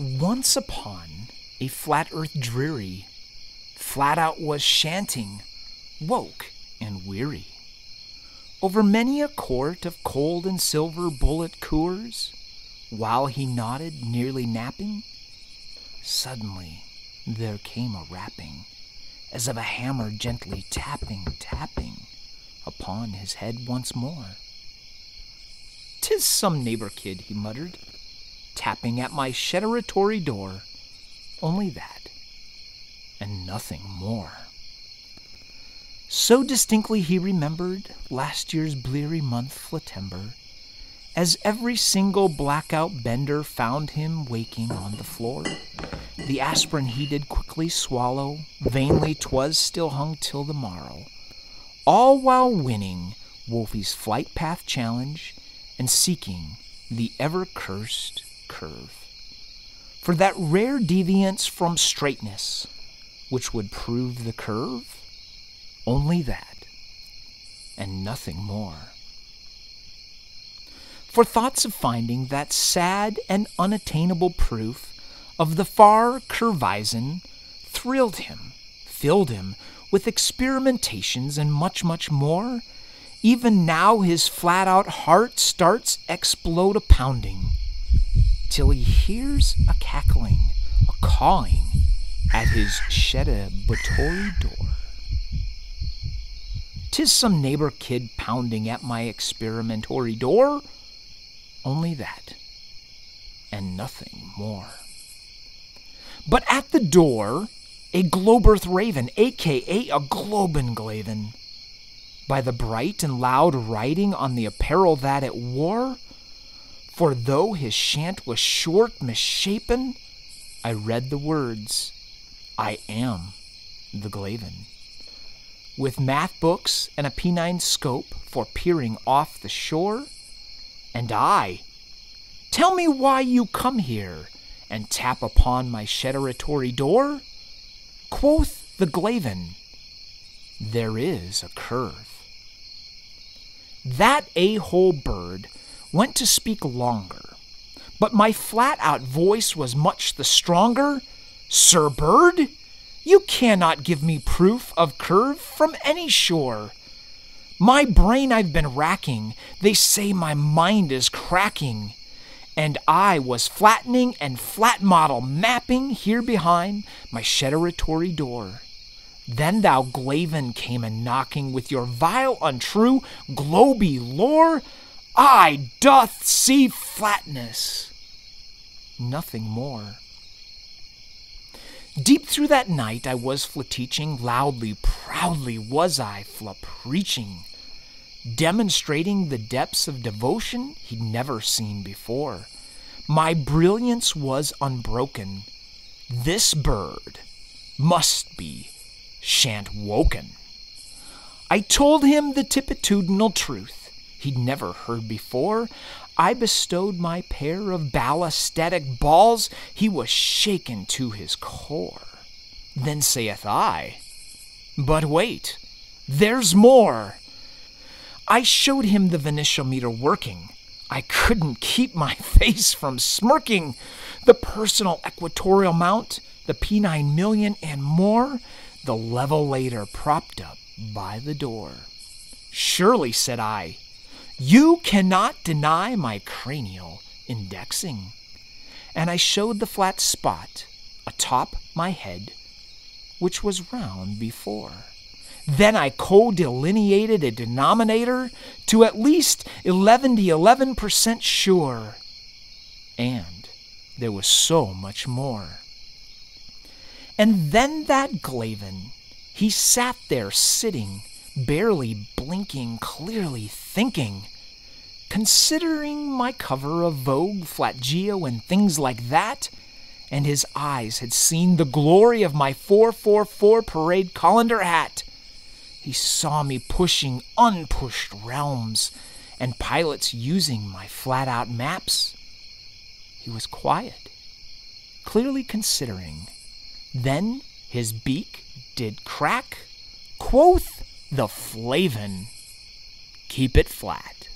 Once upon a flat earth dreary, flat out was shanting, woke and weary. Over many a quart of cold and silver bullet coors, while he nodded, nearly napping, suddenly there came a rapping, as of a hammer gently tapping upon his head once more. "'Tis some neighbor kid," he muttered, tapping at my shedderatory door. Only that, and nothing more. So distinctly he remembered last year's bleary month Flatember, as every single blackout bender found him waking on the floor. The aspirin he did quickly swallow, vainly 'twas still hung till the morrow, all while winning Wolfie's flight path challenge and seeking the ever-cursed curve. For that rare deviance from straightness, which would prove the curve, only that, and nothing more. For thoughts of finding that sad and unattainable proof of the far curvizon thrilled him, filled him with experimentations and much, much more. Even now his flat-out heart starts explode a-pounding, till he hears a cackling, a calling at his shedderatory door. "'Tis some neighbor kid pounding at my experimentory door," only that, and nothing more. But at the door, a globe-earth raven, a.k.a. a Glavin, by the bright and loud writing on the apparel that it wore, for though his shant was short, misshapen, I read the words, "I am the Glavin," with math books and a P9 scope for peering off the shore. And I, "Tell me why you come here and tap upon my shedderatory door?" Quoth the Glavin, "There is a curve." That a-hole bird went to speak longer, but my flat-out voice was much the stronger. "Sir Bird, you cannot give me proof of curve from any shore. My brain I've been racking, they say my mind is cracking, and I was flattening and flat model mapping here behind my shedderatory door. Then thou Glavin came a knocking with your vile, untrue, globy lore. I doth see flatness, nothing more. Deep through that night I was fla-teaching, loudly, proudly was I fla-preaching, demonstrating the depths of devotion he'd never seen before. My brilliance was unbroken. This bird must be shant woken. I told him the tipitudinal truth he'd never heard before. I bestowed my pair of ballistatic balls. He was shaken to his core. Then saith I, "But wait, there's more." I showed him the venitiometer working. I couldn't keep my face from smirking. The personal equatorial mount, the P9 million and more, the levelator propped up by the door. "Surely," said I, "you cannot deny my cranial indexing." And I showed the flat spot atop my head, which was round before. Then I co-delineated a denominator to at least 11% sure. And there was so much more. And then that Glavin, he sat there sitting, barely blinking, clearly thinking, considering my cover of Vogue, Flat Geo, and things like that, and his eyes had seen the glory of my 444 parade colander hat. He saw me pushing unpushed realms and pilots using my flat-out maps. He was quiet, clearly considering. Then his beak did crack. Quoth the Flavin, "Keep it flat."